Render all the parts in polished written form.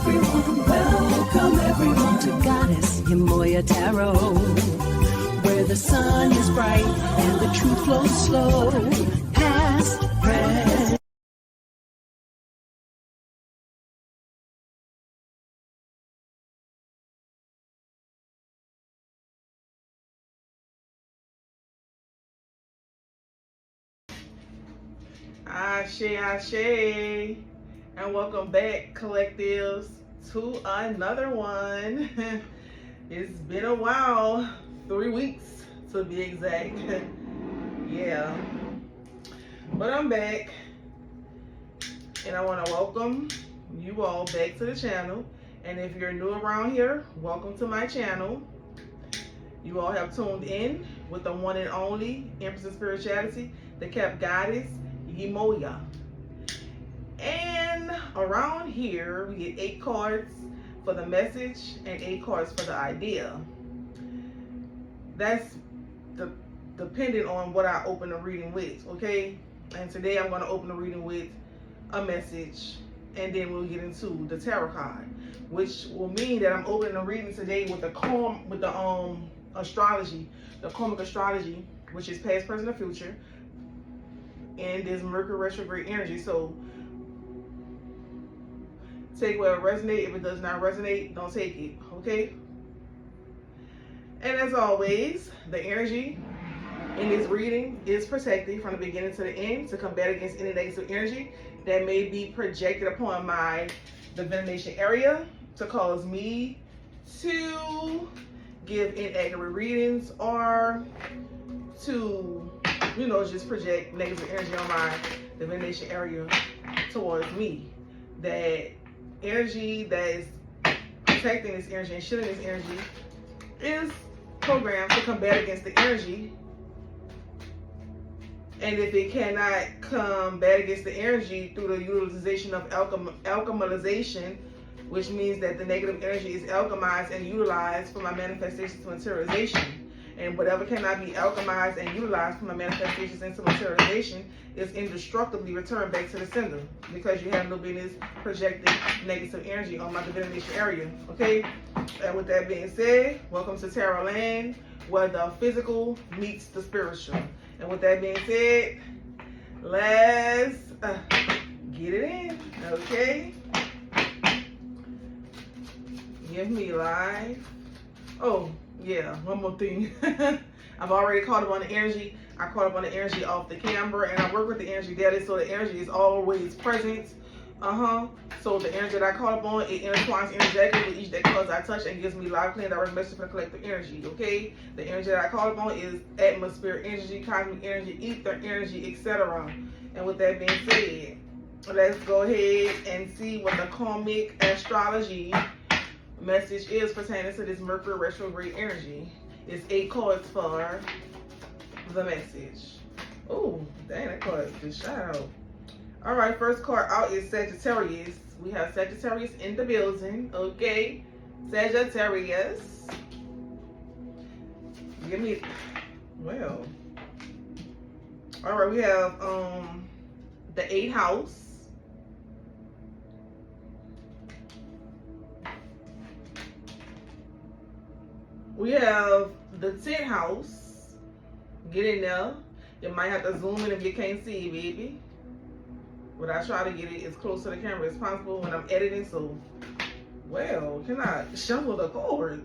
welcome everyone to Goddess Yemoya Tarot, where the sun is bright and the truth flows slow, past, present. Ashe, Ashe, and welcome back, collectives, to another one. It's been a while, 3 weeks to be exact. Yeah, but I'm back, and I want to welcome you all back to the channel. And if you're new around here, welcome to my channel. You all have tuned in with the one and only Empress of Spirituality, the Cap Goddess Yemoya. And around here we get 8 cards for the message and 8 cards for the idea. That's dependent on what I open the reading with, okay? And today I'm going to open the reading with a message, and then we'll get into the tarot card, which will mean that I'm opening the reading today with the astrology, the karmic astrology, which is past, present, and future. And this Mercury retrograde energy. So take where it resonates. If it does not resonate, don't take it, okay? And as always, the energy in this reading is protected from the beginning to the end to combat against any negative energy that may be projected upon my divination area to cause me to give inaccurate readings or to, you know, just project negative energy on my divination area towards me. That energy that is protecting this energy and shielding this energy is programmed to combat against the energy. And if it cannot combat against the energy through the utilization of alchemization, which means that the negative energy is alchemized and utilized for my manifestation to materialization. And whatever cannot be alchemized and utilized for my manifestations into materialization is indestructibly returned back to the sender, because you have no business projecting negative energy on my divination area, okay? And with that being said, welcome to Tarot Land, where the physical meets the spiritual. And with that being said, let's get it in, okay? Give me life. Oh, yeah, one more thing. I've already caught up on the energy. I caught up on the energy off the camera, and I work with the energy daily, so the energy is always present. So the energy that I caught up on, it intertwines energetically with each deck cards I touch and gives me live, clean, direct message for the collective energy, okay? The energy that I caught up on is atmosphere energy, cosmic energy, ether energy, etc. And with that being said, let's go ahead and see what the karmic astrology message is pertaining to this Mercury retrograde energy. It's 8 cards for the message. Oh, dang, that card just shot out. All right, first card out is Sagittarius. We have Sagittarius in the building, okay? Sagittarius. Give me, well. All right, we have the 8th house. We have the 10th house. Get in there. You might have to zoom in if you can't see, baby. But I try to get it as close to the camera as possible when I'm editing. So, well, can I shuffle the cards?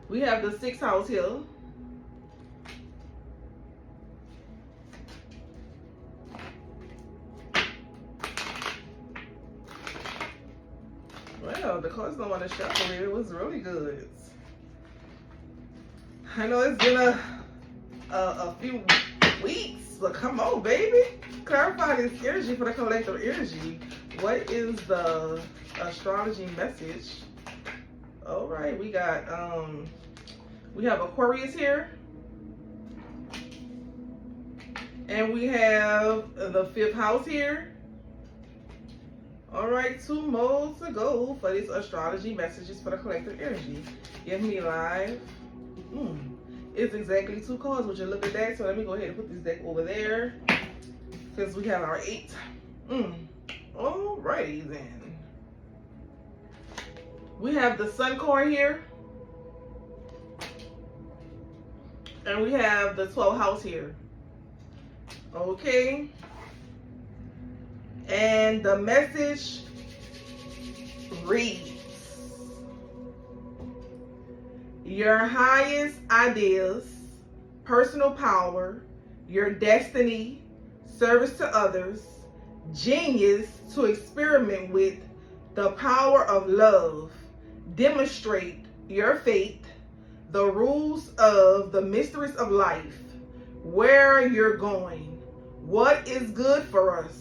We have the 6th house here. Well, the cards don't want to shuffle it. It was really good. I know it's been a few weeks, but come on, baby. Clarify this energy for the collective energy. What is the astrology message? All right, we got we have Aquarius here, and we have the 5th house here. All right, 2 more to go for these astrology messages for the collective energy. Give me live. It's exactly 2 cards. Would you look at that? So let me go ahead and put this deck over there, because we have our 8. Alrighty then. We have the Sun card here. And we have the 12th house here. Okay. And the message reads, your highest ideas, personal power, your destiny, service to others, genius to experiment with, the power of love, demonstrate your faith, the rules of the mysteries of life, where you're going, what is good for us,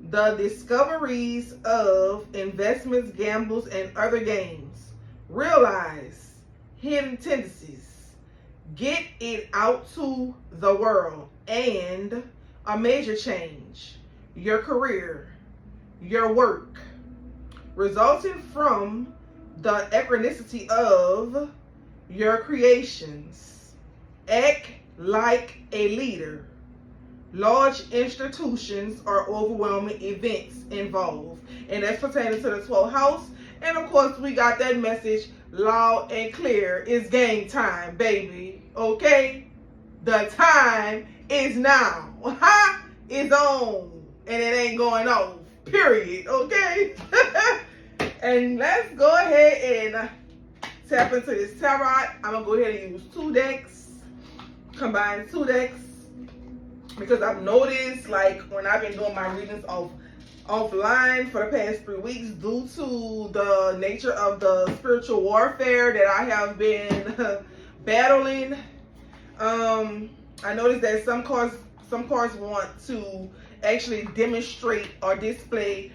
the discoveries of investments, gambles, and other games, realize hidden tendencies, get it out to the world, and a major change, your career, your work, resulting from the equanimity of your creations. Act like a leader. Large institutions or overwhelming events involved. And that's pertaining to the 12th house. And of course, we got that message loud and clear. It's game time, baby. Okay? The time is now. It's on. And it ain't going off. Period. Okay? And let's go ahead and tap into this tarot. I'm going to go ahead and use 2 decks. Combine 2 decks. Because I've noticed, like, when I've been doing my readings offline for the past 3 weeks, due to the nature of the spiritual warfare that I have been battling, I noticed that some cards want to actually demonstrate or display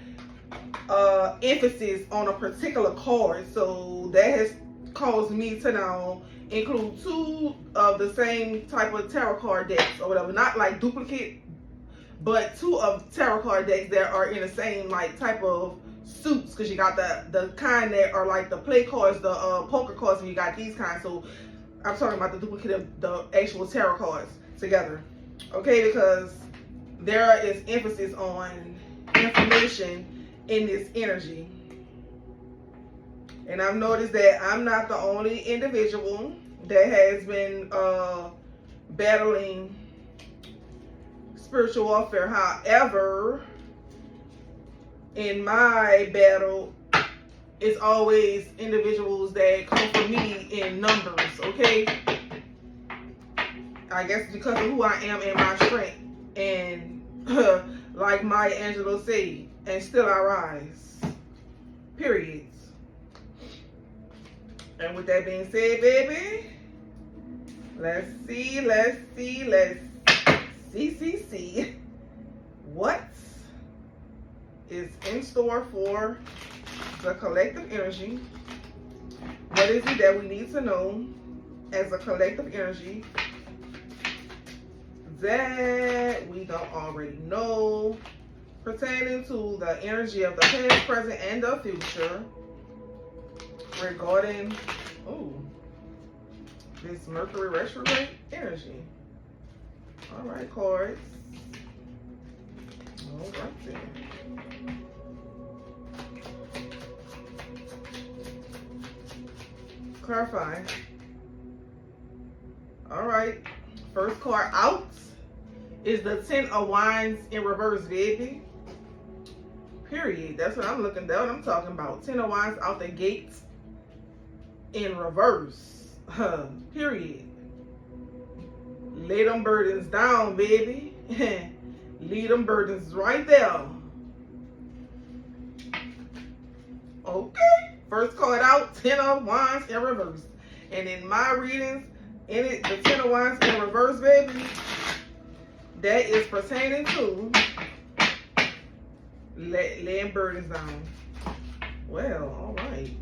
emphasis on a particular card. So that has caused me to now include 2 of the same type of tarot card decks or whatever, not like duplicate, but 2 of tarot card decks that are in the same like type of suits, because you got the kind that are like the play cards, the poker cards, and you got these kinds. So I'm talking about the duplicate of the actual tarot cards together, okay? Because there is emphasis on information in this energy. And I've noticed that I'm not the only individual that has been battling spiritual warfare. However, in my battle, it's always individuals that come for me in numbers, okay? I guess because of who I am and my strength. And like Maya Angelou said, and still I rise. Period. And with that being said, baby, let's see. What is in store for the collective energy? What is it that we need to know as a collective energy that we don't already know pertaining to the energy of the past, present, and the future regarding this Mercury retrograde energy? All right, cards. All right then. Clarify. All right. First card out is the 10 of Wands in reverse, baby. Period. That's what I'm looking at. I'm talking about 10 of Wands out the gates in reverse. Period. Lay them burdens down, baby. Leave them burdens right there. Okay. First card out, 10 of Wands in reverse. And in my readings, in it, the 10 of Wands in reverse, baby, that is pertaining to laying burdens down. Well, all right.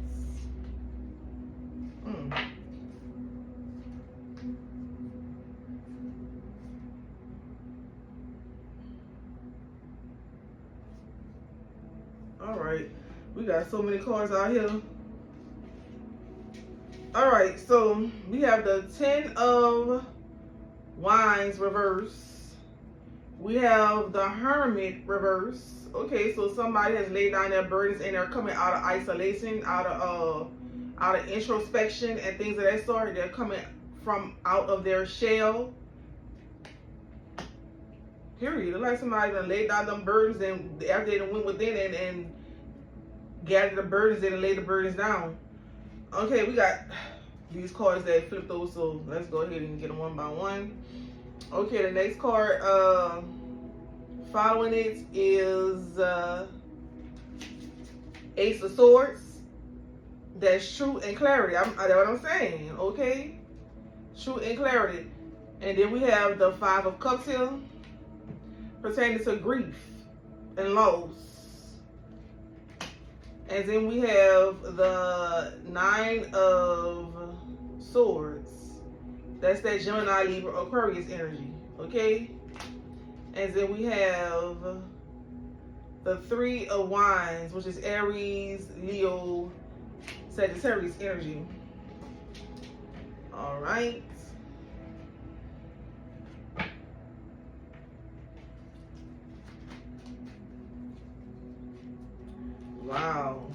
All right. We got so many cards out here. All right, so we have the 10 of Wands reverse. We have the Hermit reverse. Okay, so somebody has laid down their burdens and they're coming out of isolation, out of introspection and things of that sort. They're coming from out of their shell. Period. It's like somebody done laid down them burdens and after they done went within and gathered the burdens in and laid the burdens down. Okay, we got these cards that flipped over, so let's go ahead and get them one by one. Okay, the next card following it is Ace of Swords. That's truth and clarity. That's what I'm saying, okay? Truth and clarity. And then we have the Five of Cups here, pertaining to grief and loss. And then we have the Nine of Swords. That's that Gemini, Libra, Aquarius energy, okay? And then we have the Three of Wands, which is Aries, Leo, Sagittarius energy. All right. Wow.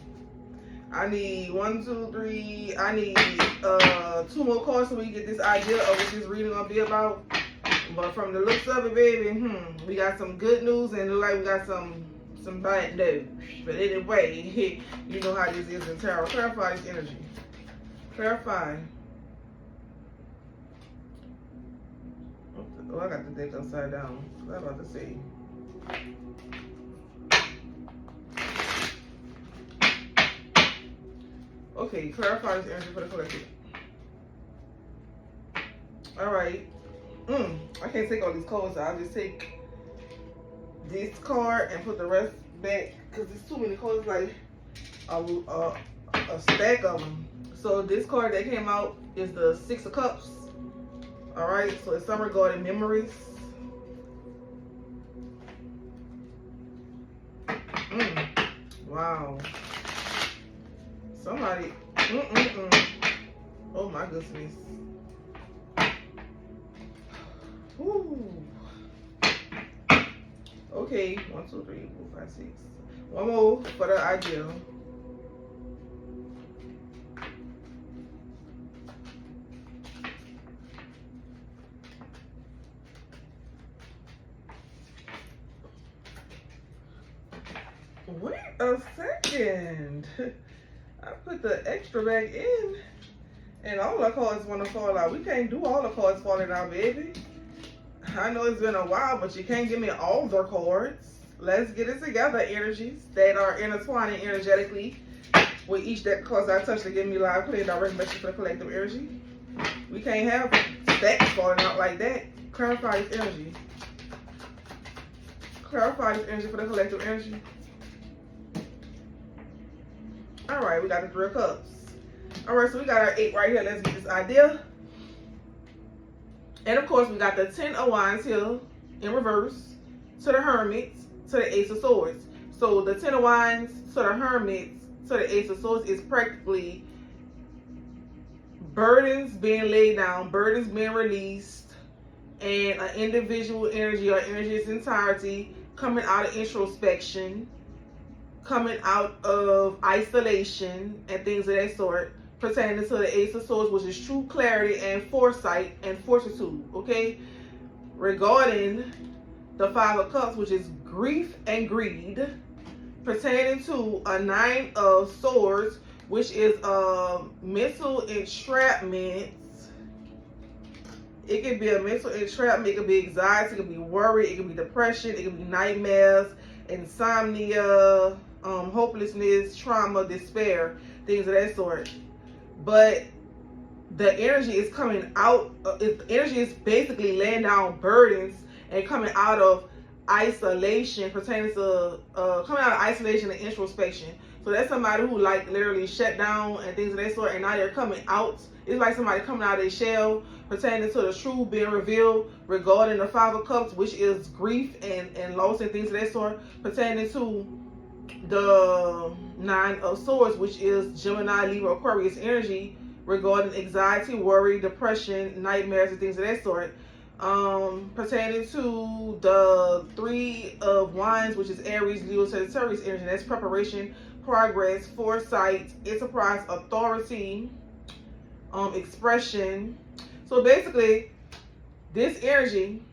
I need 1, 2, 3. I need 2 more cards so we can get this idea of what this reading gonna be about. But from the looks of it, baby, we got some good news and look like we got some bad news. But anyway, you know how this is in tarot. Clarify this energy. Clarify. Oh, I got the deck upside down. What am I about to say? Okay, clarify this energy for the collective. Alright. I can't take all these cards, so I'll just take this card and put the rest back because there's too many cards, like a stack of them. So this card that came out is the Six of Cups. Alright, so it's some regarding memories. Wow. Somebody. Oh my goodness. Woo. Okay, 1, 2, 3, 4, 5, 6. One more for the idea. Wait a second. I put the extra back in and all the cards want to fall out. We can't do all the cards falling out, baby. I know it's been a while, but you can't give me all the cards. Let's get it together, energies that are intertwining energetically with each deck of cards I touch to give me live, clear, direct message for the collective energy. We can't have stacks falling out like that. Clarify this energy. Clarify this energy for the collective energy. Alright, we got the Three of Cups. Alright, so we got our 8 right here. Let's get this idea. And of course, we got the 10 of Wands here in reverse to the Hermit to the Ace of Swords. So the 10 of Wands to the Hermit to the Ace of Swords is practically burdens being laid down, burdens being released, and an individual energy or energy in its entirety coming out of introspection, coming out of isolation and things of that sort, pertaining to the Ace of Swords, which is true clarity and foresight and fortitude, okay? Regarding the Five of Cups, which is grief and greed, pertaining to a Nine of Swords, which is mental entrapment. It can be a mental entrapment, it can be anxiety, it can be worry, it can be depression, it can be nightmares, insomnia, hopelessness, trauma, despair, things of that sort. But the energy is coming out, the energy is basically laying down burdens and coming out of isolation, pertaining to coming out of isolation and introspection. So that's somebody who like literally shut down and things of that sort, and now they're coming out. It's like somebody coming out of their shell, pertaining to the truth being revealed regarding the Five of Cups, which is grief and loss and things of that sort, pertaining to the Nine of Swords, which is Gemini, Libra, Aquarius energy regarding anxiety, worry, depression, nightmares, and things of that sort. pertaining to the Three of Wands, which is Aries, Leo, Sagittarius energy. That's preparation, progress, foresight, enterprise, authority, expression. So basically, this energy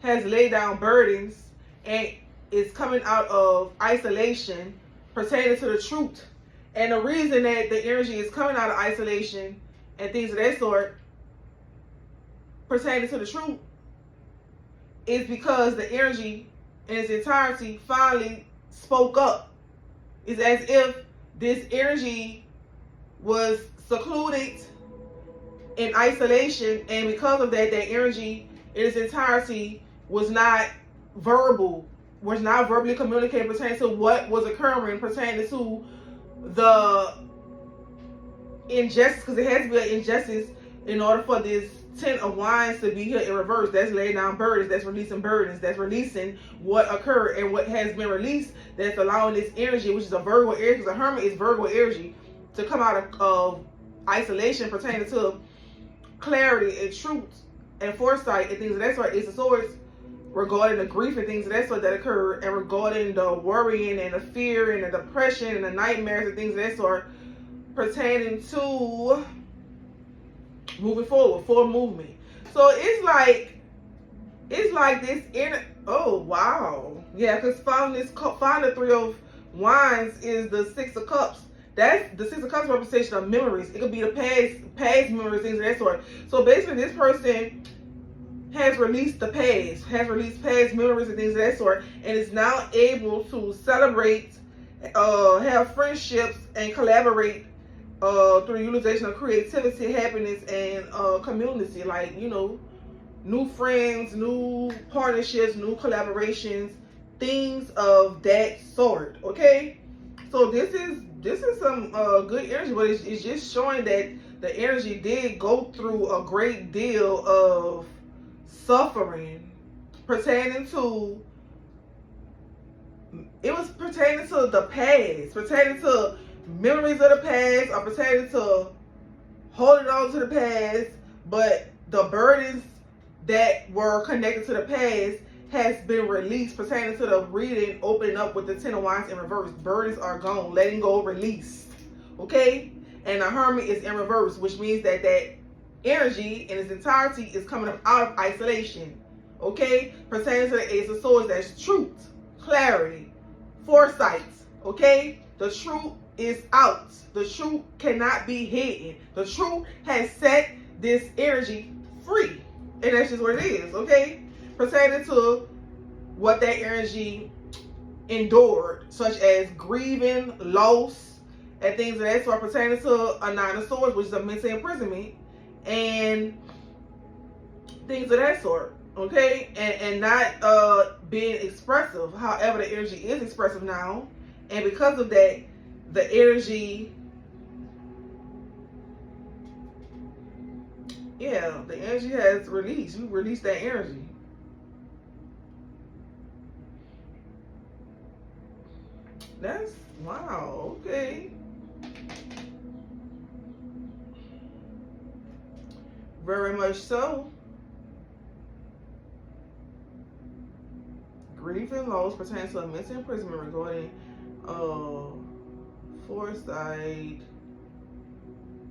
has laid down burdens and is coming out of isolation pertaining to the truth. And the reason that the energy is coming out of isolation and things of that sort pertaining to the truth is because the energy in its entirety finally spoke up. It's as if this energy was secluded in isolation, and because of that, that energy in its entirety was not verbally communicating pertaining to what was occurring, pertaining to the injustice, because it has to be an injustice in order for this Ten of Wands to be here in reverse. That's laying down burdens, that's releasing burdens, that's releasing what occurred and what has been released, that's allowing this energy, which is a Virgo energy, because a Hermit is Virgo energy, to come out of isolation pertaining to clarity and truth and foresight and things of that sort. It's the Swords regarding the grief and things of that sort that occurred, and regarding the worrying and the fear and the depression and the nightmares and things of that sort pertaining to moving forward, forward movement. So it's like this inner, oh wow, yeah, because find the Three of Wands is the Six of Cups. That's the Six of Cups representation of memories. It could be the past memories, things of that sort. So basically, this person has released the past, has released past memories and things of that sort, and is now able to celebrate, have friendships, and collaborate through utilization of creativity, happiness, and community. Like, you know, new friends, new partnerships, new collaborations, things of that sort. Okay, so this is some good energy, but it's just showing that the energy did go through a great deal of suffering pertaining to, it was pertaining to the past, pertaining to memories of the past, or pertaining to holding on to the past, but the burdens that were connected to the past has been released pertaining to the reading, opening up with the Ten of Wands in reverse. Burdens are gone, letting go, release. Okay? And the Hermit is in reverse, which means that that energy in its entirety is coming up out of isolation. Okay? Pertaining to the Ace of Swords, that's truth, clarity, foresight. Okay? The truth is out. The truth cannot be hidden. The truth has set this energy free. And that's just what it is. Okay? Pertaining to what that energy endured, such as grieving, loss, and things of that sort, pertaining to a Nine of Swords, which is a mental imprisonment, and things of that sort. Okay? And not being expressive. However, the energy is expressive now. And because of that, the energy, yeah, the energy has released. You release that energy. That's, wow, okay. Very much so. Grief and loss pertains to a mental imprisonment regarding foresight,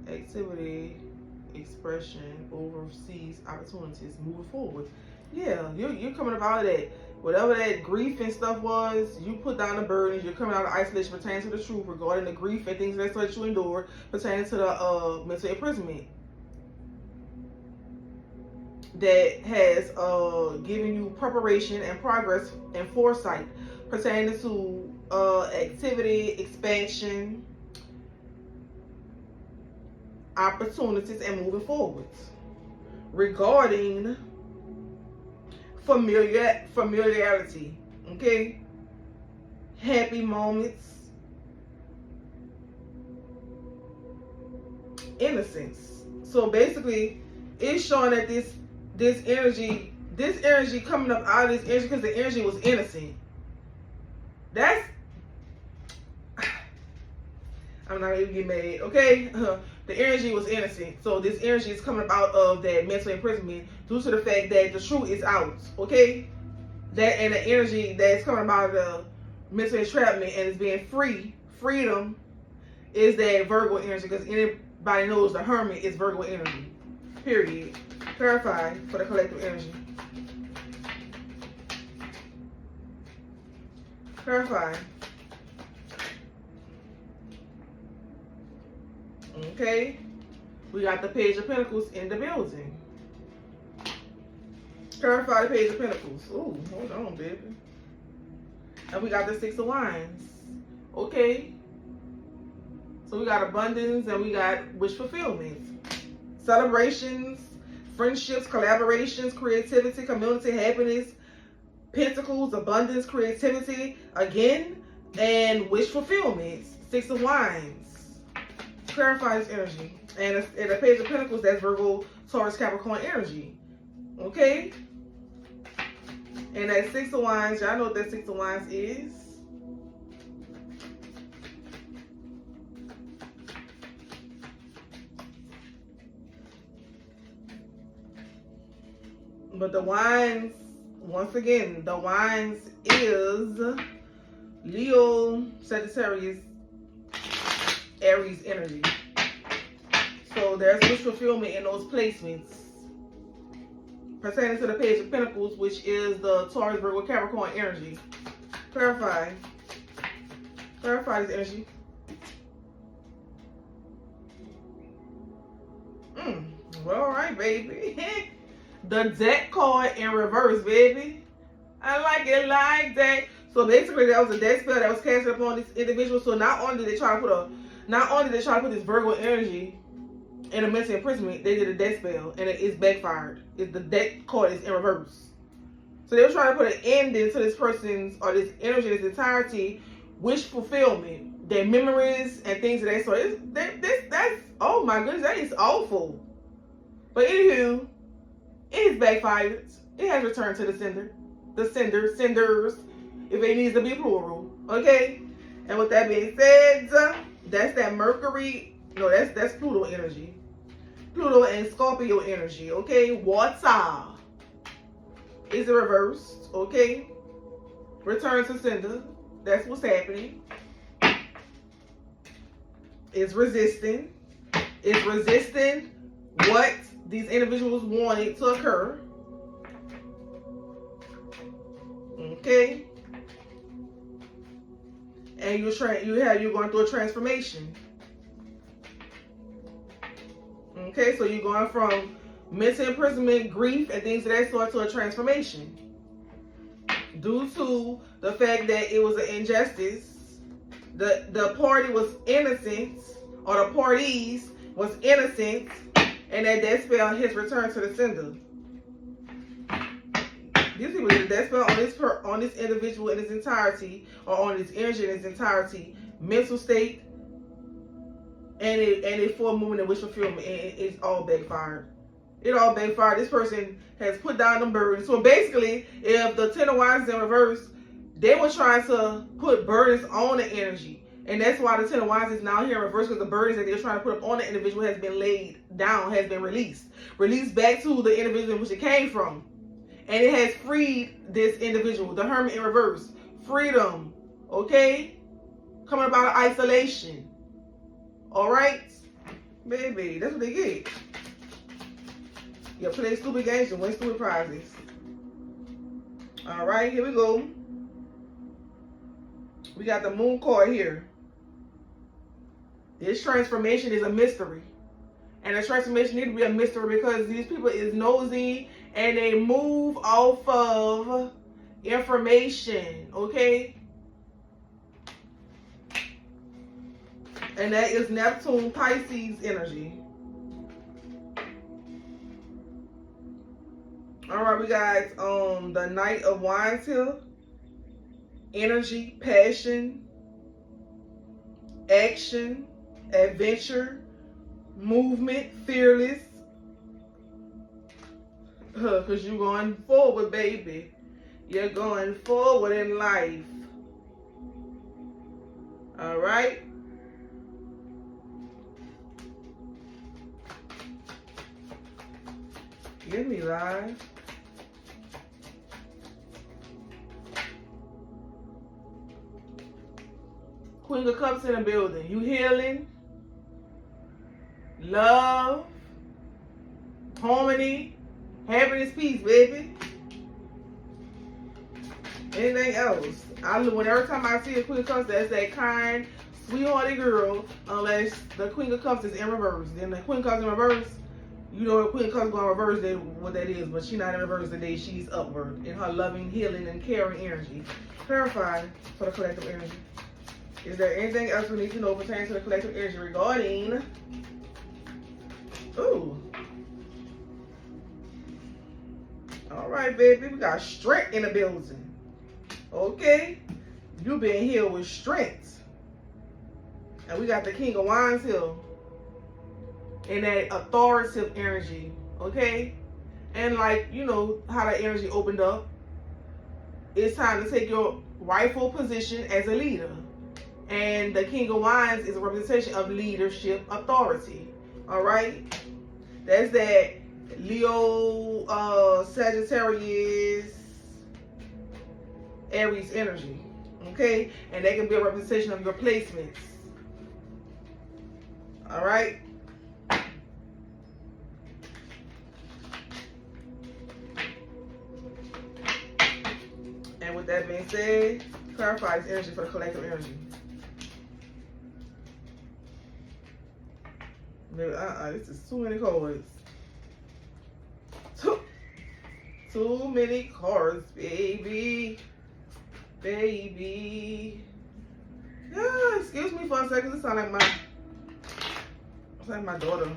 activity, expression, overseas opportunities, moving forward. Yeah, you're coming up out of that. Whatever that grief and stuff was, you put down the burdens. You're coming out of isolation pertaining to the truth regarding the grief and things that you endured pertaining to the mental imprisonment that has given you preparation and progress and foresight pertaining to activity, expansion, opportunities, and moving forwards. Regarding familiarity, okay? Happy moments, innocence. So basically, it's showing that this energy coming up out of this energy, because the energy was innocent. That's, I'm not even getting mad, okay? the energy was innocent. So this energy is coming out of that mental imprisonment due to the fact that the truth is out. Okay? That and the energy that's coming out of the mental entrapment and is being free. Freedom is that Virgo energy, because anybody knows the Hermit is Virgo energy. Period. Clarify for the collective energy. Clarify. Okay. We got the Page of Pentacles in the building. Clarify the Page of Pentacles. Ooh, hold on, baby. And we got the Six of Wands. Okay. So we got abundance and we got wish fulfillment. Celebrations, friendships, collaborations, creativity, community, happiness, pentacles, abundance, creativity, again, and wish fulfillment. Six of Wands. Clarify this energy. And the Page of Pentacles, that's Virgo, Taurus, Capricorn energy. Okay? And that Six of Wands, y'all know what that Six of Wands is. But the Wands, once again, the Wands is Leo, Sagittarius, Aries energy. So there's wish fulfillment in those placements pertaining to the Page of Pentacles, which is the Taurus, Virgo, Capricorn energy. Clarify. Clarify this energy. Well, all right, baby. The deck card in reverse, baby. I like it like that. So basically, that was a death spell that was cast upon this individual. So not only did they try to put this Virgo energy in a mental imprisonment, they did a death spell, and it's backfired. The deck card is in reverse. So they were trying to put an ending to this person's or this energy, this entirety, wish fulfillment, their memories and things of that sort. That's oh my goodness, that is awful. But anywho, it is backfired. It has returned to the sender. The senders, if it needs to be plural. Okay? And with that being said, that's that Mercury. No, that's Pluto energy. Pluto and Scorpio energy. Okay? Water is reversed. Okay? Return to sender. That's what's happening. It's resisting. It's resisting what these individuals wanted to occur. Okay? And you're going through a transformation. Okay, so you're going from mental imprisonment, grief, and things of that sort to a transformation. Due to the fact that it was an injustice, the party was innocent, or the parties was innocent, and that death spell has returned to the sender. These people did a death spell on this individual in its entirety, or on this energy in its entirety, mental state, and it for a movement in wish fulfillment, and it's all backfired. It all backfired. This person has put down them burdens. So basically, if the Ten of Wands is in reverse, they were trying to put burdens on the energy. And that's why the Ten of Wands is now here in reverse, because the burdens that they're trying to put up on the individual has been laid down, has been released. Released back to the individual in which it came from. And it has freed this individual, the Hermit in reverse. Freedom, okay? Coming about of isolation. All right? Baby, that's what they get. You play stupid games and win stupid prizes. All right, here we go. We got the Moon card here. This transformation is a mystery. And the transformation needs to be a mystery because these people is nosy and they move off of information, okay? And that is Neptune, Pisces energy. All right, we got the Knight of Wands here. Energy, passion, action, adventure, movement, fearless. Because you're going forward, baby. You're going forward in life. All right. Give me live. Queen of Cups in the building. You healing, love, harmony, happiness, peace, baby. Anything else? Every time I see a Queen of Cups, that's that kind, sweethearted girl. Unless the Queen of Cups is in reverse. Then the Queen of Cups in reverse, you know the Queen of Cups going reverse, then what that is. But she's not in reverse today. She's upward in her loving, healing, and caring energy. Clarify for the collective energy. Is there anything else we need to know pertaining to the collective energy regarding? Ooh. All right, baby. We got strength in the building. Okay. You being healed with strength. And we got the King of Wands here. In that authoritative energy. Okay. And like, you know, how that energy opened up. It's time to take your rightful position as a leader. And the King of Wands is a representation of leadership authority. All right. That's that Leo, Sagittarius, Aries energy. Okay. And that can be a representation of your placements. All right. And with that being said, clarify this energy for the collective energy. This is too many cards. Too many cards, baby. Baby. Yeah, excuse me for a second. It sounds like my daughter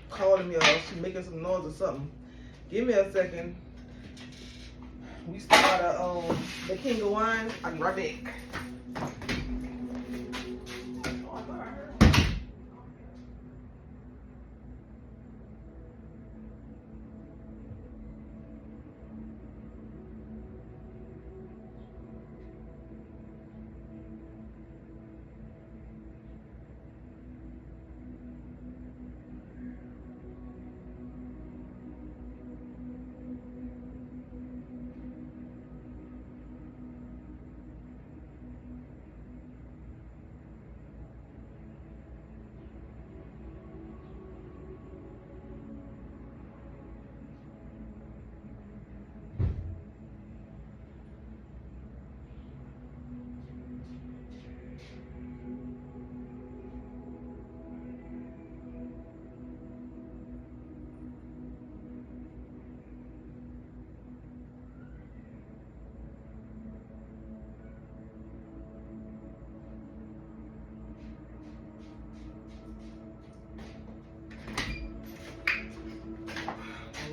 calling me, or she's making some noise or something. Give me a second. We start the King of Wands. I'll be right back.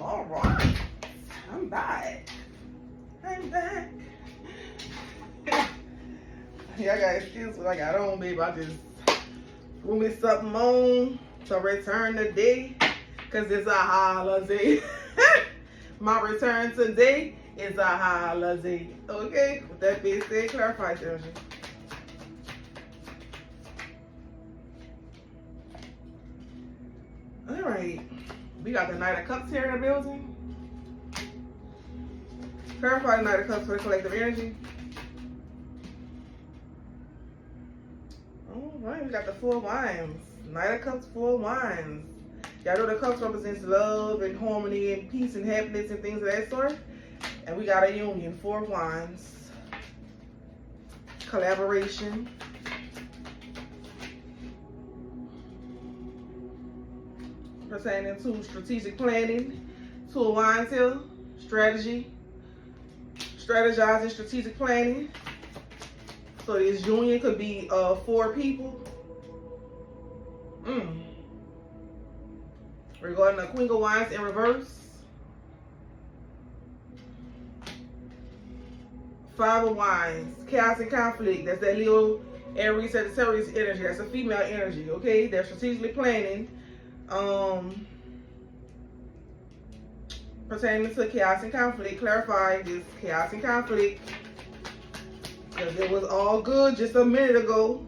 All right, I'm back. Y'all got excuse what I got on, baby. I just threw me something on to return today, cause it's a holiday. My return today is a holiday. Okay, with that being said, clarify the energy. All right. We got the Knight of Cups here in the building. Clarify the Knight of Cups for the collective energy. All right, we got the Four of Wands. Knight of Cups, Four of Wands. Y'all know the cups represents love and harmony and peace and happiness and things of that sort. And we got a union, Four of Wands. Collaboration. Pertaining to strategic planning. Two of Wands here. Strategy. Strategizing, strategic planning. So this union could be 4 people. Regarding the Queen of Wands in reverse. 5 of Wands. Chaos and conflict. That's that Leo, Aries, Sagittarius energy. That's a female energy, okay? They're strategically planning. Pertaining to chaos and conflict. Clarifying this chaos and conflict. Because it was all good just a minute ago.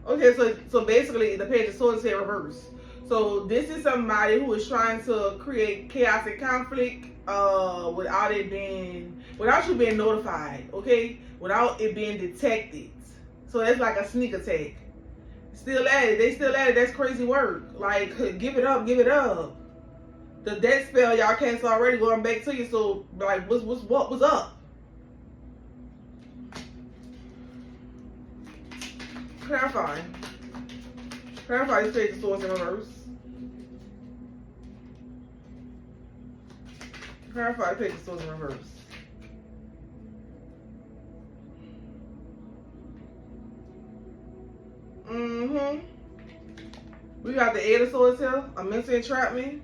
Okay, so basically the Page of Swords here reverse. So this is somebody who is trying to create chaos and conflict without you being notified, okay? Without it being detected. So that's like a sneak attack. Still at it. They still at it. That's crazy work. Like, give it up. Give it up. The death spell y'all cancel already going back to you. So, like, what was up? Clarify. Clarify this page of swords in reverse. Clarify the page of swords in reverse. We got the Eight of Swords here, a mental entrapment.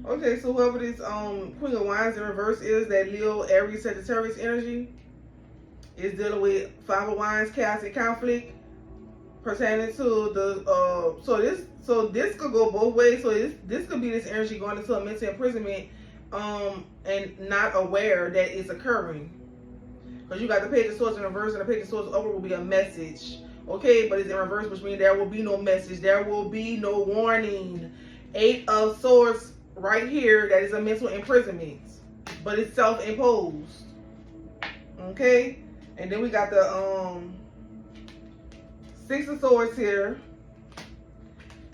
Okay, so whoever this Queen of Wands in reverse is, that Leo, Aries, Sagittarius energy, is dealing with Five of Wands, chaos and conflict, pertaining to the so this could go both ways. So this could be this energy going into a mental imprisonment, and not aware that it's occurring. Because you got the Page of Swords in reverse, and the Page of Swords over will be a message. Okay, but it's in reverse, which means there will be no message. There will be no warning. Eight of Swords right here, that is a mental imprisonment. But it's self-imposed. Okay? And then we got the Six of Swords here.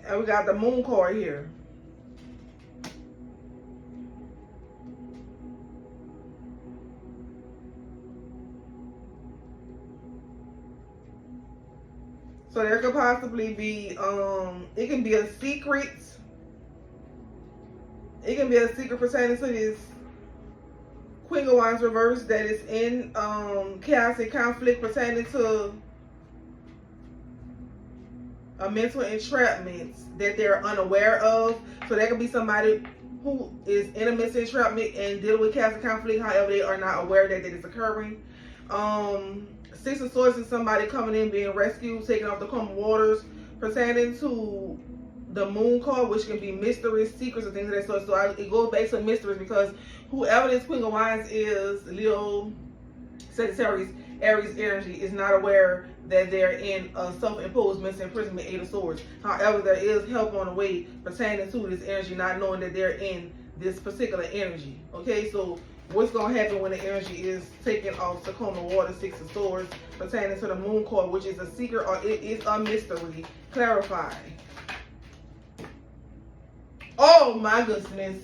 And we got the Moon card here. So there could possibly be, it can be a secret. It can be a secret pertaining to this Queen of Wands reverse that is in chaos and conflict, pertaining to a mental entrapment that they're unaware of. So there could be somebody who is in a mental entrapment and dealing with chaos and conflict, however they are not aware that it is occurring. Six of Swords is somebody coming in, being rescued, taken off the calm waters, pertaining to the Moon card, which can be mysteries, secrets, and things of that sort. So it goes back to mysteries, because whoever this Queen of Wands is, Leo, Sagittarius, Aries energy, is not aware that they're in a self-imposed mental imprisonment, Eight of Swords. However, there is help on the way pertaining to this energy, not knowing that they're in this particular energy. Okay, so what's going to happen when the energy is taken off Tacoma water, Six of Swords, pertaining to the Moon card, which is a secret or it is a mystery. Clarify. Oh my goodness.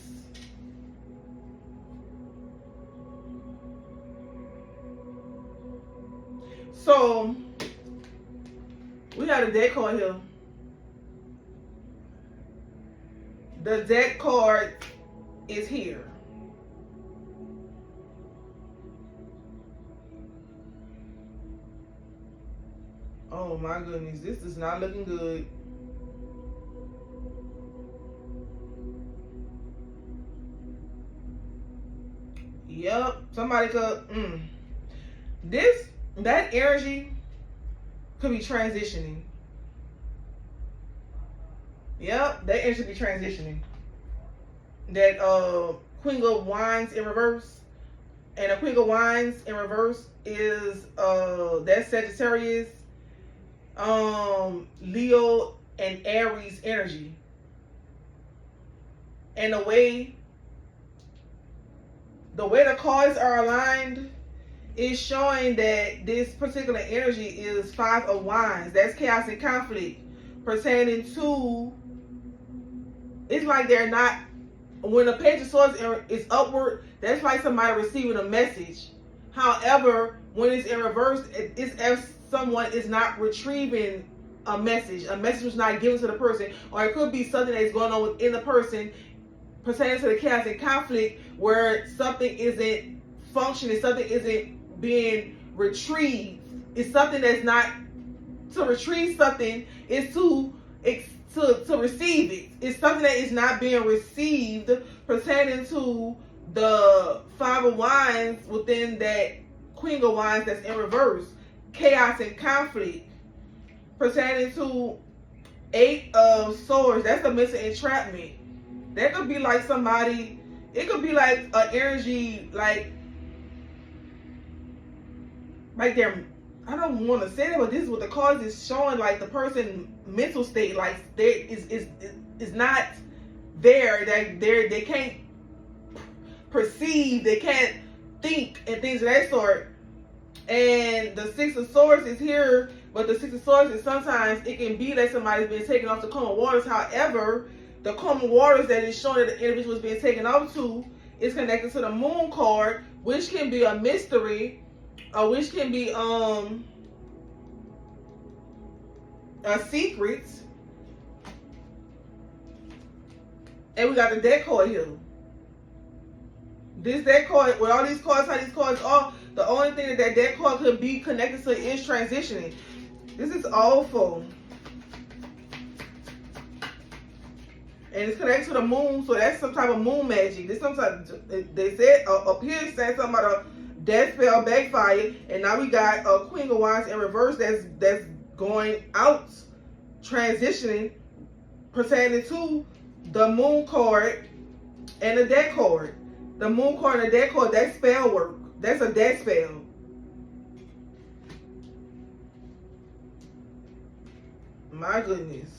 So we got a deck card here. The deck card is here. Oh my goodness, this is not looking good. Yep, somebody could, that energy could be transitioning. Yep, that energy could be transitioning. That Queen of Wands in reverse, and a Queen of Wands in reverse is that Sagittarius, Leo, and Aries energy. And the way the cards are aligned is showing that this particular energy is Five of Wands. That's chaos and conflict, pertaining to, it's like they're not, when the Page of Swords is upward, that's like somebody receiving a message. However, when it's in reverse, it's as someone is not retrieving a message. A message was not given to the person, or it could be something that's going on within the person pertaining to the chaos and conflict, where something isn't functioning, something isn't being retrieved. It's something that's not, to retrieve something is to receive it. It's something that is not being received, pertaining to the Five of Wands within that Queen of Wands that's in reverse. Chaos and conflict, pertaining to Eight of Swords. That's the mental entrapment. That could be like somebody, it could be like an energy, like like they're, I don't want to say that, but this is what the cards is showing, like the person mental state, like there is not there, that they can't perceive, they can't think, and things of that sort. And the Six of Swords is here, but the Six of Swords is sometimes it can be that somebody's been taken off the common waters. However, the common waters that is showing that the individual is being taken off to is connected to the Moon card, which can be a mystery, or which can be a secret. And we got the deck card here. This deck card, with all these cards, how these cards are, the only thing that deck card could be connected to is transitioning. This is awful. And it's connected to the moon, so that's some type of moon magic. This sometimes they said up here saying something about a death spell backfire, and now we got a Queen of Wands in reverse that's going out, transitioning, pertaining to the moon card and the death card. The moon card and the death card, that's spell work. That's a death spell. My goodness.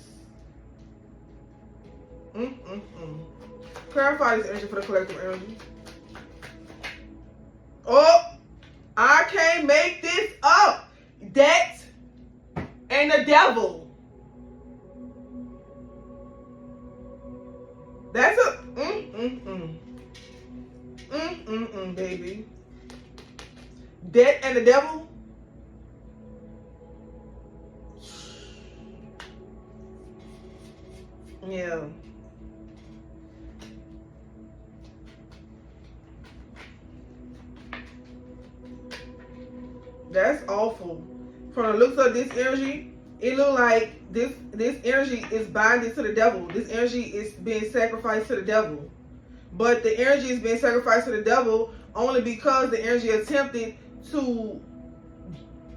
Clarify this energy for the collective energy. Oh, I can't make this up. That and the devil. That's a baby. Death and the devil. Yeah. That's awful. From the looks of this energy, it looks like this energy is binding to the devil. This energy is being sacrificed to the devil. But the energy is being sacrificed to the devil only because the energy attempted to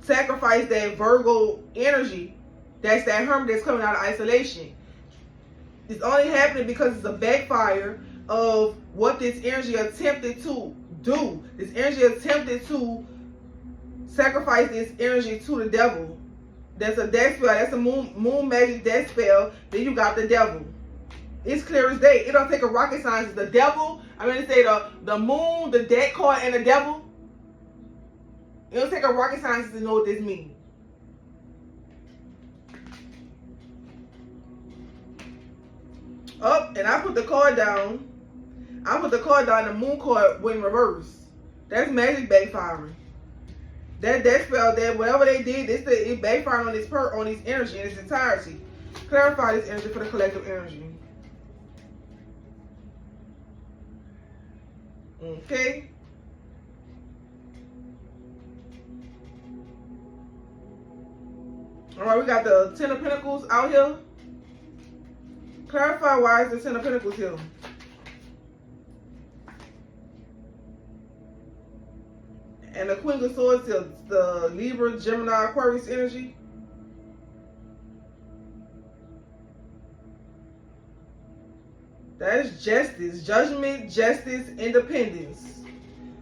sacrifice that Virgo energy. That's that hermit that's coming out of isolation. It's only happening because it's a backfire of what this energy attempted to do. This energy attempted to sacrifice this energy to the devil. That's a death spell. That's a moon magic death spell. Then you got the devil. It's clear as day. It don't take a rocket science. The devil, I'm going to say the moon, the death card, and the devil. It don't take a rocket science to know what this means. Oh, and I put the card down. The moon card went in reverse. That's magic backfiring. That spell, that whatever they did, it backfired on this energy in its entirety. Clarify this energy for the collective energy. Okay. All right, we got the Ten of Pentacles out here. Clarify why is the Ten of Pentacles here. And the Queen of Swords is the Libra, Gemini, Aquarius energy. That is justice, judgment, justice, independence.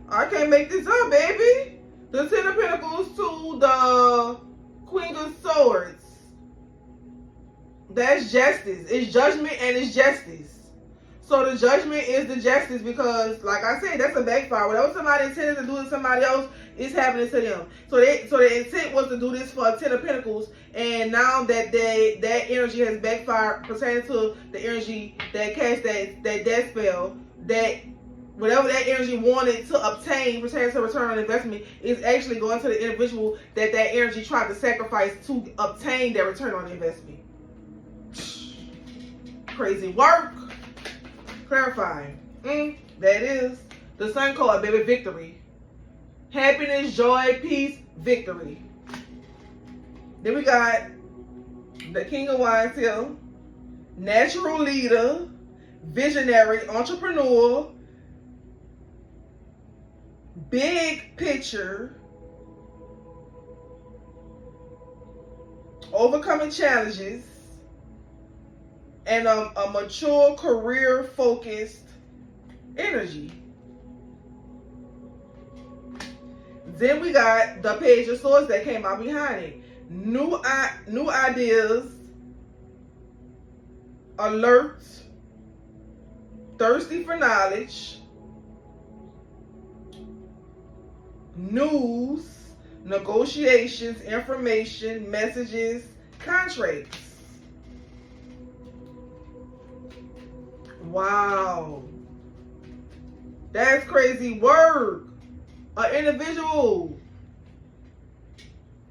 I can't make this up, baby. The Ten of Pentacles to the Queen of Swords. That's justice. It's judgment and it's justice. So the judgment is the justice because, like I said, that's a backfire. Whatever somebody intended to do to somebody else is happening to them. So the intent was to do this for a Ten of Pentacles, and now that that energy has backfired pertaining to the energy that cast that death spell, that whatever that energy wanted to obtain pertaining to return on investment is actually going to the individual that energy tried to sacrifice to obtain that return on investment. Crazy work. Clarifying. That is the Sun card, baby. Victory. Happiness, joy, peace, victory. Then we got the King of Wands here. Natural leader, visionary, entrepreneur, big picture, overcoming challenges, and a mature, career-focused energy. Then we got the Page of Swords that came out behind it. New ideas, alert, thirsty for knowledge, news, negotiations, information, messages, contracts. Wow. That's crazy work. An individual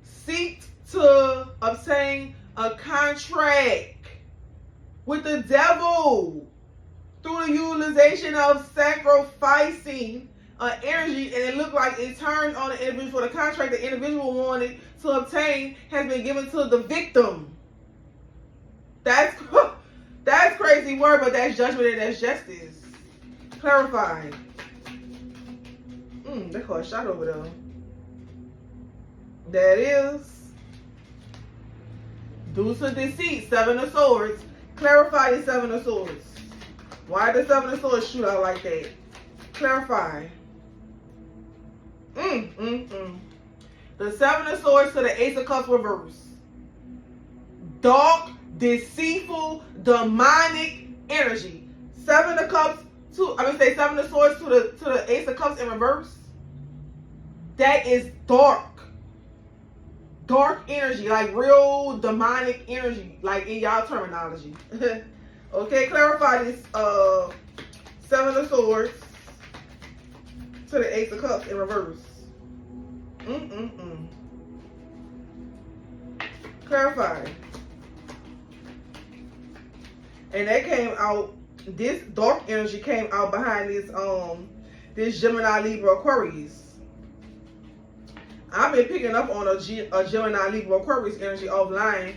seeks to obtain a contract with the devil through the utilization of sacrificing energy, and it looked like it turned on the individual for the contract the individual wanted to obtain has been given to the victim. That's crazy word, but that's judgment and that's justice. Clarifying. They call a shot over there. That is due to deceit, Seven of Swords. Clarify the Seven of Swords. Why did the Seven of Swords shoot out like that? Clarify. The Seven of Swords to the Ace of Cups reverse. Dark, deceitful, demonic energy. Seven of Cups Seven of Swords to the Ace of Cups in reverse. That is dark. Dark energy, like real demonic energy, like in y'all terminology. Okay, clarify this Seven of Swords to the Ace of Cups in reverse. Clarify. And that came out, this dark energy came out behind this Gemini, Libra, Aquarius. I've been picking up on a Gemini, Libra, Aquarius energy offline,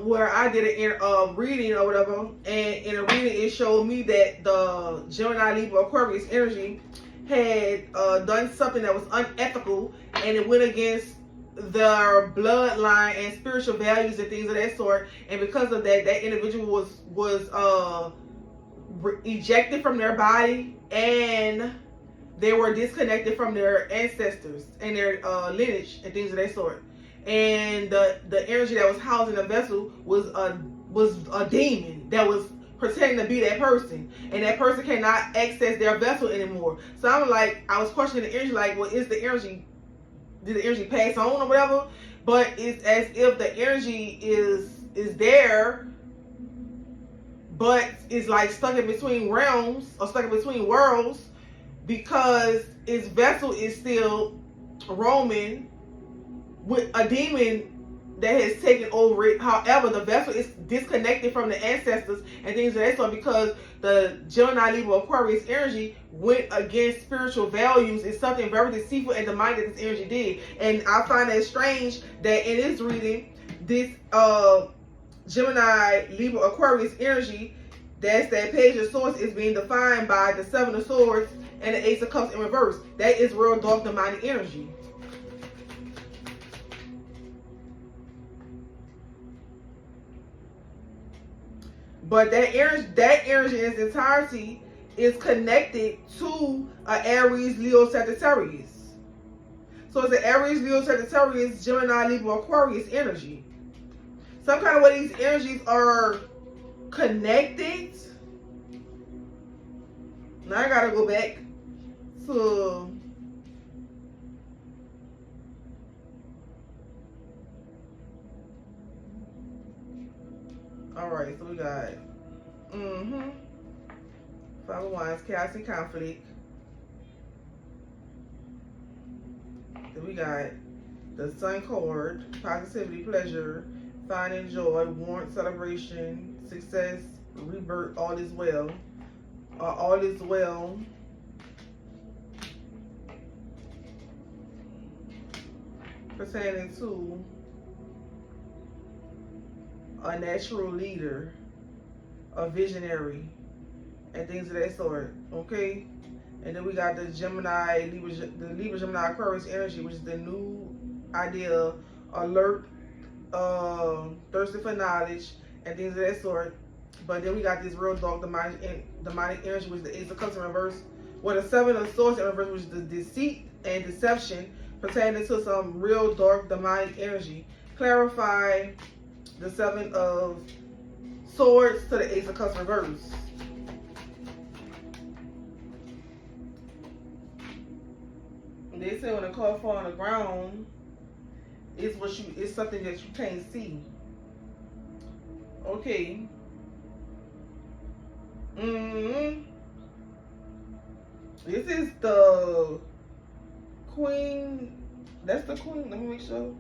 where I did a reading or whatever, and in a reading it showed me that the Gemini, Libra, Aquarius energy had done something that was unethical, and it went against their bloodline and spiritual values and things of that sort. And because of that, that individual was ejected from their body, and they were disconnected from their ancestors and their lineage and things of that sort. And the energy that was housed in the vessel was a demon that was pretending to be that person, and that person cannot access their vessel anymore. So I was questioning the energy, like, well, did the energy pass on or whatever? But it's as if the energy is there, but it's like stuck in between realms or stuck in between worlds, because its vessel is still roaming with a demon that has taken over it. However, the vessel is disconnected from the ancestors and things of that sort, because the Gemini, Libra, Aquarius energy went against spiritual values. It's something very deceitful and demonic that this energy did. And I find that strange that in this reading, this Gemini, Libra, Aquarius energy, that's that Page of Swords, is being defined by the Seven of Swords and the Ace of Cups in reverse. That is real dark demonic energy. But that energy in its entirety is connected to an Aries, Leo, Sagittarius. So it's an Aries, Leo, Sagittarius, Gemini, Libra, Aquarius energy. Some kind of way these energies are connected. Now I gotta go back to alright, so we got Five of Wands, chaos and conflict. Then we got the Sun card, positivity, pleasure, finding joy, warmth, celebration, success, rebirth, all is well. All is well. Pertaining to a natural leader, a visionary, and things of that sort. Okay? And then we got the Gemini, the Libra, Gemini, Aquarius energy, which is the new idea, alert, thirsty for knowledge, and things of that sort. But then we got this real dark demonic energy, which is the Ace of Cups in reverse, with a 7 of Swords in reverse, which is the deceit and deception pertaining to some real dark demonic energy. Clarify the 7 of Swords to the Ace of Cups reverse. They say when a card fall on the ground, it's something that you can't see. Okay. This is the Queen. That's the Queen. Let me make sure.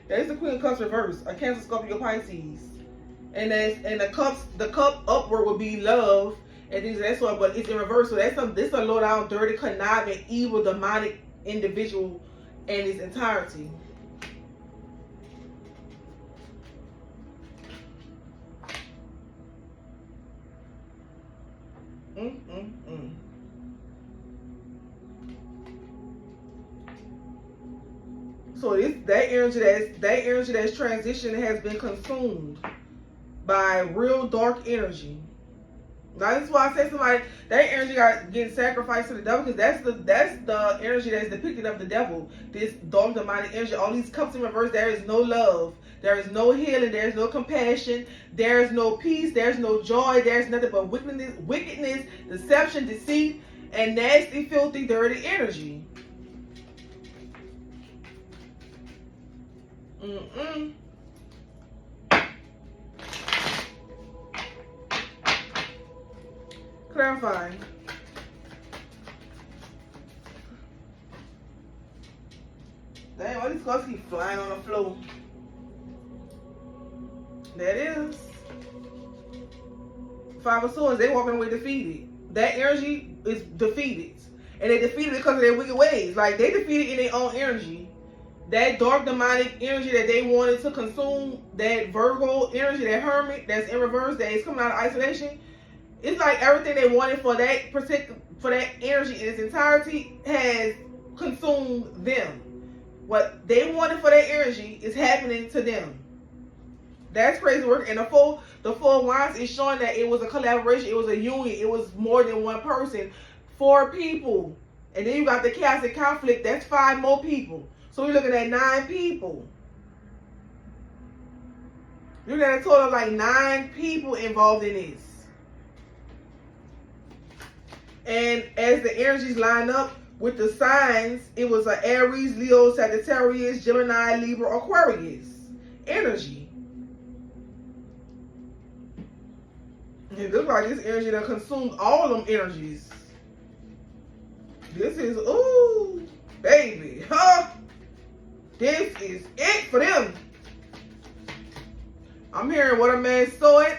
That is the Queen of Cups reverse. A Cancer, Scorpio, Pisces. And the cup upward would be love and things of that sort, but it's in reverse. So this a low down, dirty, conniving, evil, demonic individual in its entirety. So that energy that's transitioned has been consumed by real dark energy. Now this is why I say somebody that energy got getting sacrificed to the devil, because that's the energy that's depicted of the devil. This dark demonic energy, all these cups in reverse. There is no love, there is no healing, there is no compassion, there is no peace, there's no joy, there's nothing but wickedness, deception, deceit, and nasty, filthy, dirty energy. Clarifying. Dang, all these cards keep flying on the floor. That is 5 of Swords. They walking away defeated. That energy is defeated, and they defeated because of their wicked ways. Like they defeated in their own energy. That dark demonic energy that they wanted to consume, that Virgo energy, that Hermit that's in reverse, that is coming out of isolation. It's like everything they wanted for that energy in its entirety has consumed them. What they wanted for that energy is happening to them. That's crazy work. And the Four of Wands is showing that it was a collaboration, it was a union, it was more than one person, 4 people. And then you got the chaos and conflict, that's 5 more people. So we're looking at 9 people. You're looking at a total of like 9 people involved in this. And as the energies line up with the signs, it was an Aries, Leo, Sagittarius, Gemini, Libra, Aquarius energy. It looks like this energy that consumed all them energies. This is, ooh, baby, huh? This is it for them. I'm hearing what a man soweth,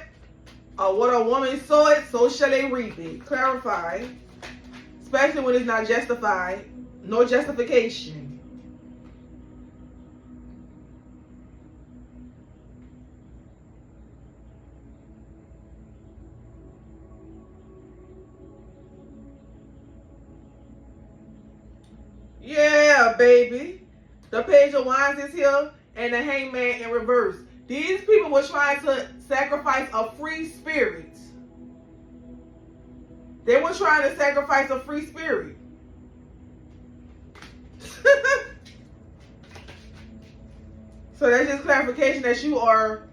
or what a woman soweth, so shall they reap it. Clarify. Especially when it's not justified. No justification. Yeah, baby. The Page of Wands is here, and the Hangman in reverse. These people were trying to sacrifice a free spirit. They were trying to sacrifice a free spirit. So that's just clarification that you are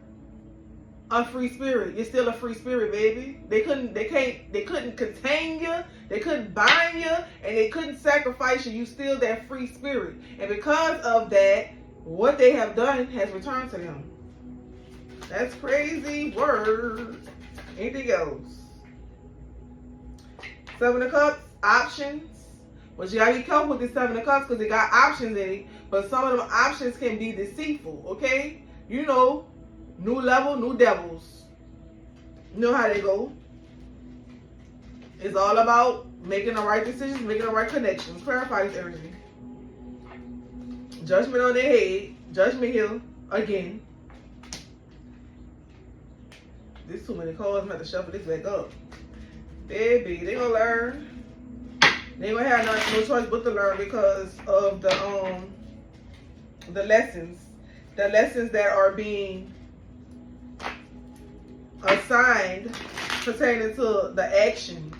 a free spirit. You're still a free spirit, baby. They couldn't contain you, they couldn't bind you, and they couldn't sacrifice you. You still that free spirit. And because of that, what they have done has returned to them. That's crazy word. Anything else? 7 of Cups, options. But you gotta be careful with this 7 of Cups because it got options in it. But some of them options can be deceitful, okay? You know, new level, new devils. You know how they go. It's all about making the right decisions, making the right connections. Clarify this energy. Judgment on their head. Judgment here again. There's too many cards. I'm going to have to shuffle this back up. Baby, they gonna learn. They gonna have no choice but to learn because of the lessons that are being assigned pertaining to the actions.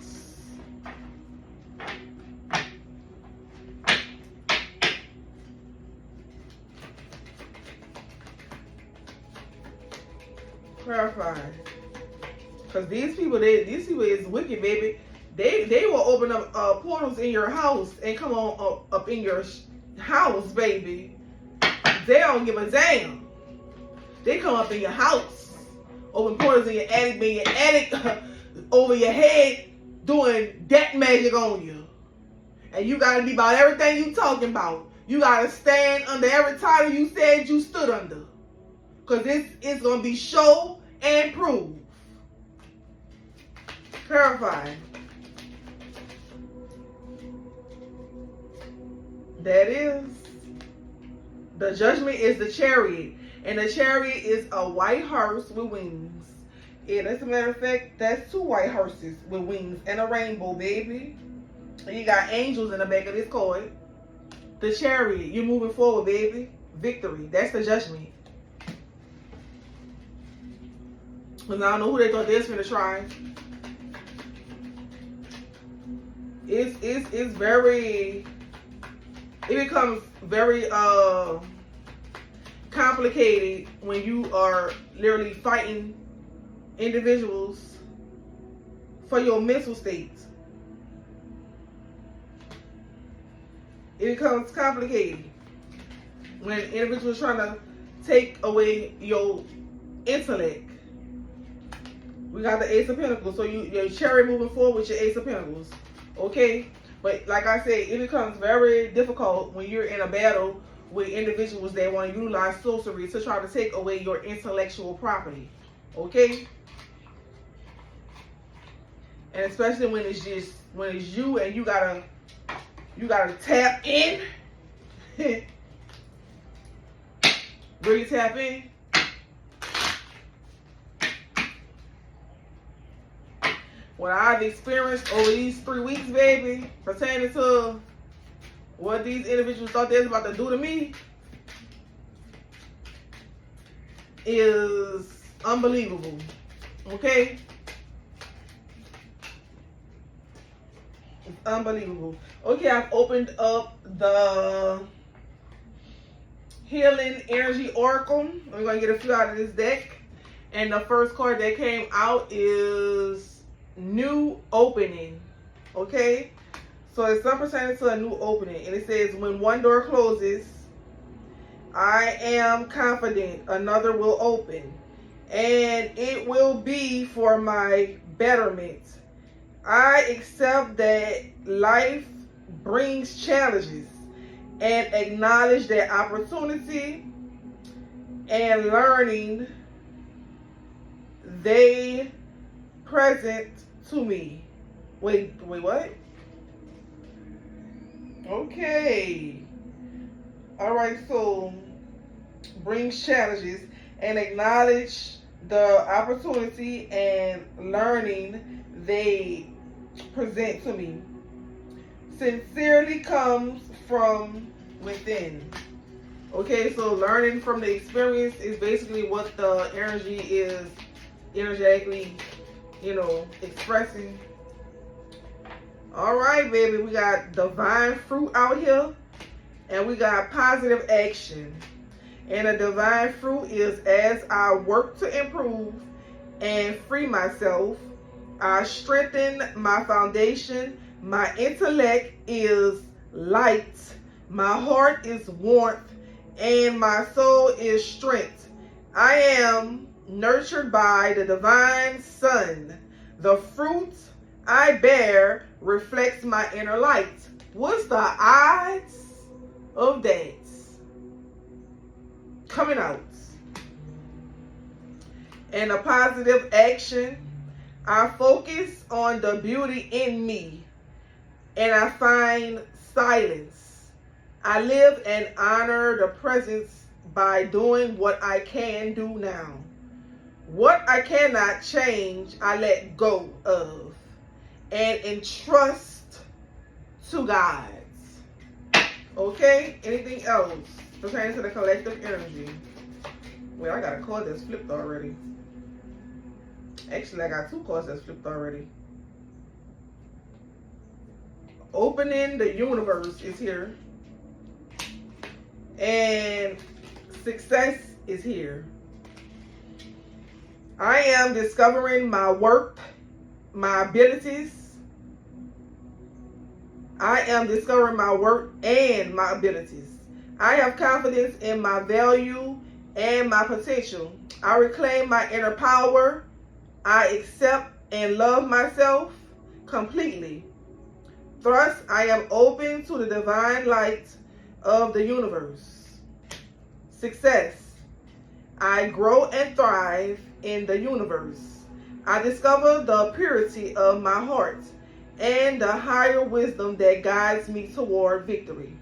these people is wicked, baby. They will open up portals in your house and come on up in your house, baby. They don't give a damn. They come up in your house, open portals in your attic, over your head, doing death magic on you. And you gotta be about everything you talking about. You gotta stand under every title you said you stood under. Because this is gonna be show and prove. Clarify. That is. The Judgment is the Chariot. And the Chariot is a white horse with wings. Yeah, as a matter of fact, that's 2 white horses with wings and a rainbow, baby. And you got angels in the back of this card. The Chariot, you're moving forward, baby. Victory, that's the Judgment. Because I don't know who they thought they was going to try. It's very, it becomes very complicated when you are literally fighting individuals for your mental state. It becomes complicated when individuals trying to take away your intellect. We got the Ace of Pentacles, so your Chariot moving forward with your Ace of Pentacles, okay? But like I said, it becomes very difficult when you're in a battle with individuals that want to utilize sorcery to try to take away your intellectual property, okay? And especially when it's you and you gotta tap in. Really tap in. What I've experienced over these 3 weeks, baby, pertaining to what these individuals thought they was about to do to me, is unbelievable. Okay? It's unbelievable. Okay, I've opened up the Healing Energy Oracle. I'm going to get a few out of this deck. And the first card that came out is New Opening. Okay? So it's some pertaining to a new opening. And it says, when one door closes, I am confident another will open. And it will be for my betterment. I accept that life brings challenges and acknowledge that opportunity and learning they present to me. Wait, what? Okay. All right, so brings challenges and acknowledge the opportunity and learning they present to me. Sincerely comes from within. Okay, so learning from the experience is basically what the energy is energetically, expressing. All right, baby, we got divine fruit out here, and we got positive action. And a divine fruit is, as I work to improve and free myself, I strengthen my foundation. My intellect is light. My heart is warmth, and my soul is strength. I am nurtured by the divine sun. The fruit I bear reflects my inner light. What's the odds of that coming out? And a positive action, I focus on the beauty in me, and I find silence. I live and honor the presence by doing what I can do now. What I cannot change, I let go of and entrust to God. Okay? Anything else pertaining to the collective energy? Well, I got a card that's flipped already. Actually, I got 2 cards that's flipped already. Opening the universe is here. And success is here. I am discovering my worth my abilities. I am discovering my worth and my abilities. I have confidence in my value and my potential. I reclaim my inner power. I accept and love myself completely. Thus, I am open to the divine light of the universe. Success. I grow and thrive in the universe. I discover the purity of my heart and the higher wisdom that guides me toward victory.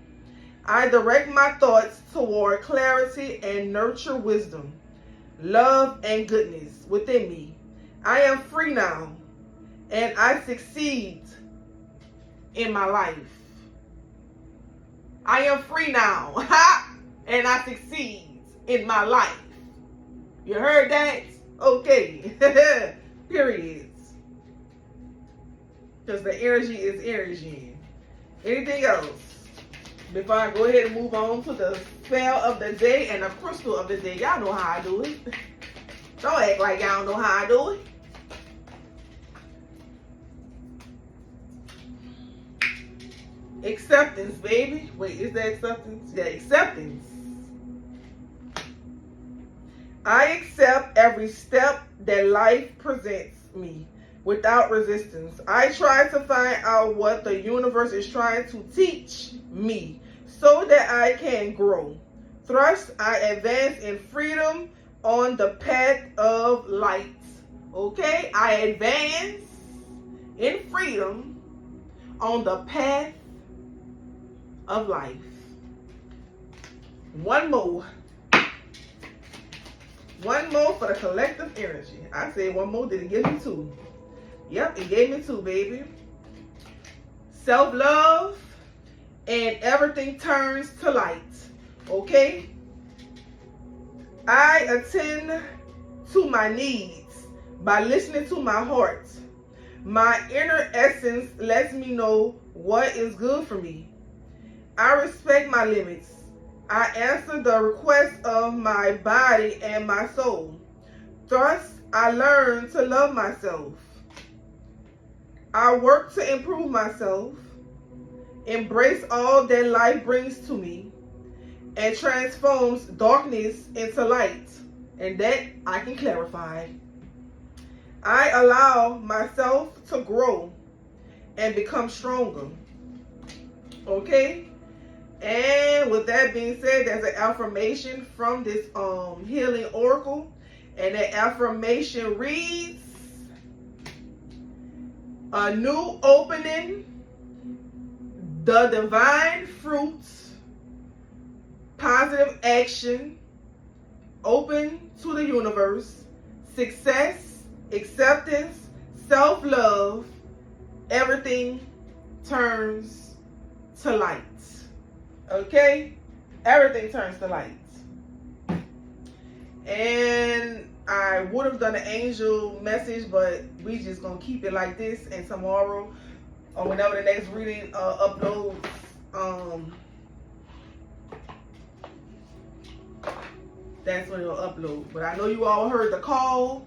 I direct my thoughts toward clarity and nurture wisdom, love, and goodness within me. I am free now, and I succeed in my life. I am free now, and I succeed in my life. You heard that? Okay. Periods. Because the energy is energy. Anything else? Before I go ahead and move on to the spell of the day and the crystal of the day. Y'all know how I do it. Don't act like y'all don't know how I do it. Acceptance, baby. Wait, is that acceptance? Yeah, acceptance. I accept every step that life presents me without resistance. I try to find out what the universe is trying to teach me so that I can grow. Thus, I advance in freedom on the path of light. Okay? I advance in freedom on the path of life. One more. One more for the collective energy. I said one more, did it give me two? Yep, it gave me two, baby. Self-love and everything turns to light. Okay? I attend to my needs by listening to my heart. My inner essence lets me know what is good for me. I respect my limits. I answer the requests of my body and my soul. Thus, I learn to love myself. I work to improve myself, embrace all that life brings to me, and transforms darkness into light. And that I can clarify. I allow myself to grow and become stronger. Okay? And with that being said, there's an affirmation from this healing oracle. And that affirmation reads, a new opening, the divine fruits, positive action, open to the universe, success, acceptance, self-love, everything turns to light. Okay? Everything turns to light. And I would have done an angel message, but we just gonna keep it like this, and tomorrow or whenever the next reading uploads, that's when it'll upload. But I know you all heard the call.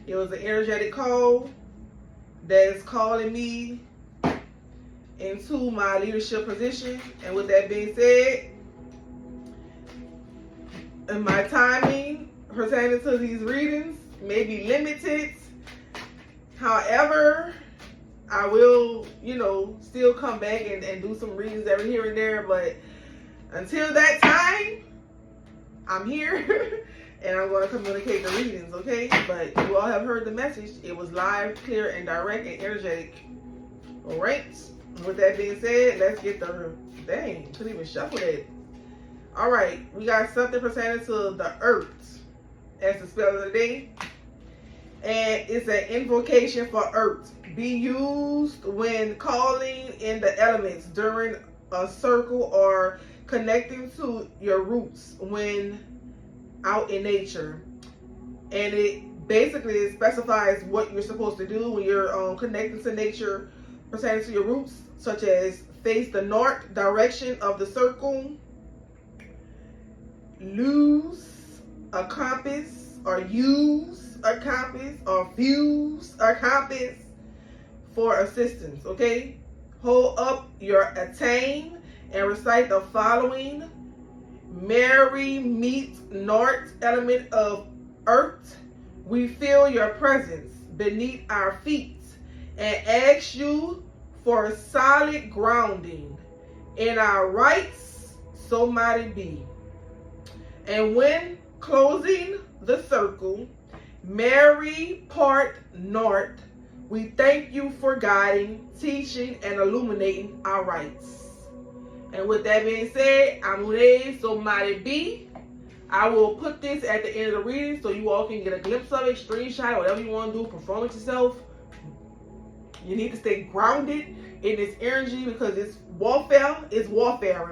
It was an energetic call that's calling me into my leadership position. And with that being said, and my timing pertaining to these readings may be limited. However, I will, still come back and do some readings every here and there. But until that time, I'm here and I'm going to communicate the readings, okay? But you all have heard the message. It was live, clear, and direct, and energetic. All right? With that being said, let's get the... Dang, couldn't even shuffle that. All right, we got something pertaining to the earth as the spell of the day. And it's an invocation for earth. Be used when calling in the elements during a circle or connecting to your roots when out in nature. And it basically specifies what you're supposed to do when you're connecting to nature pertaining to your roots, such as face the north direction of the circle, lose a compass, or use a compass, or fuse a compass, for assistance, okay? Hold up your attain and recite the following. Mary meets North element of earth. We feel your presence beneath our feet and ask you for solid grounding in our rights, so might it be. And when closing the circle, Mary part North, we thank you for guiding, teaching, and illuminating our rights. And with that being said, Amune, so might it be. I will put this at the end of the reading so you all can get a glimpse of it, screenshot, whatever you want to do, perform it yourself. You need to stay grounded in this energy because it's warfare,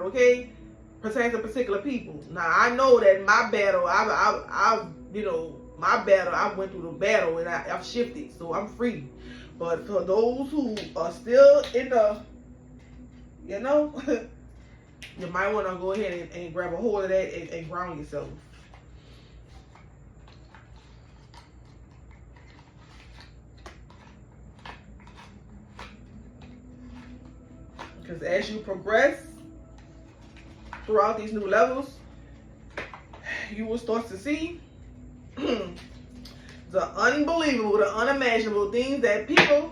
okay? Pertains to particular people. Now, I know that my battle, I went through the battle and I've shifted, so I'm free. But for those who are still in the, you might want to go ahead and grab a hold of that and ground yourself. Because as you progress throughout these new levels, you will start to see the unbelievable, the unimaginable things that people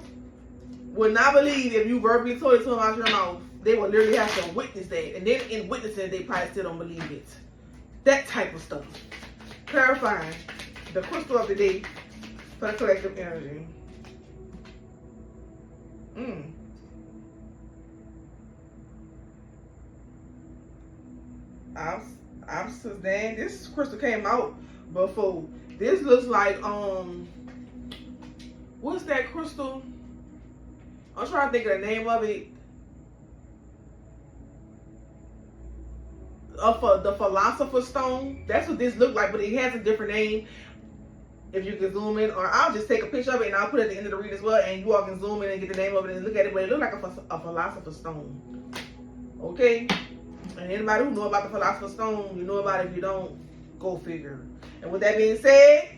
would not believe if you verbally told it to them out your mouth. They would literally have to witness that. And then in witnessing, they probably still don't believe it. That type of stuff. Clarifying the crystal of the day for the collective energy. I'm Suzanne. This crystal came out before. This looks like what's that crystal? I'm trying to think of the name of it. The Philosopher's Stone. That's what this looked like, but it has a different name. If you can zoom in, or I'll just take a picture of it and I'll put it at the end of the read as well, and you all can zoom in and get the name of it and look at it. But it looked like a Philosopher's Stone. Okay. And anybody who know about the Philosopher's Stone, you know about it. If you don't, go figure. And with that being said,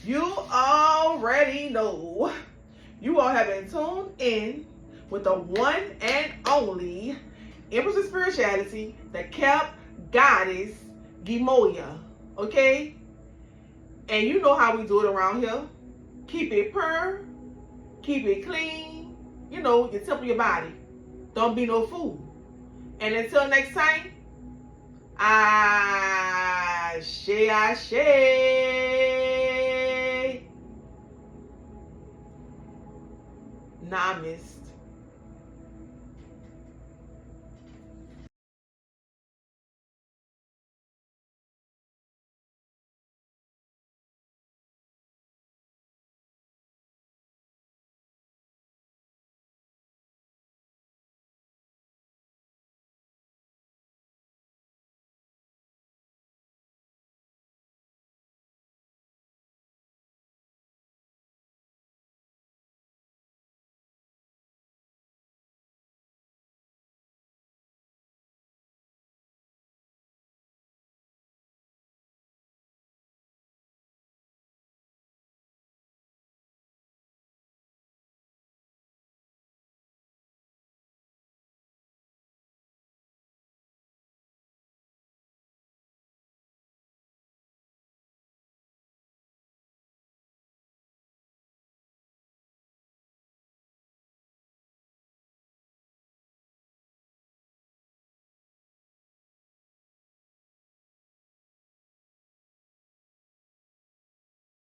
you already know. You all have been tuned in with the one and only Empress of Spirituality, the Cap Goddess Gimoya. Okay? And you know how we do it around here. Keep it pure. Keep it clean. You temper your body. Don't be no fool. And until next time, Ashe, Ashe. Namaste.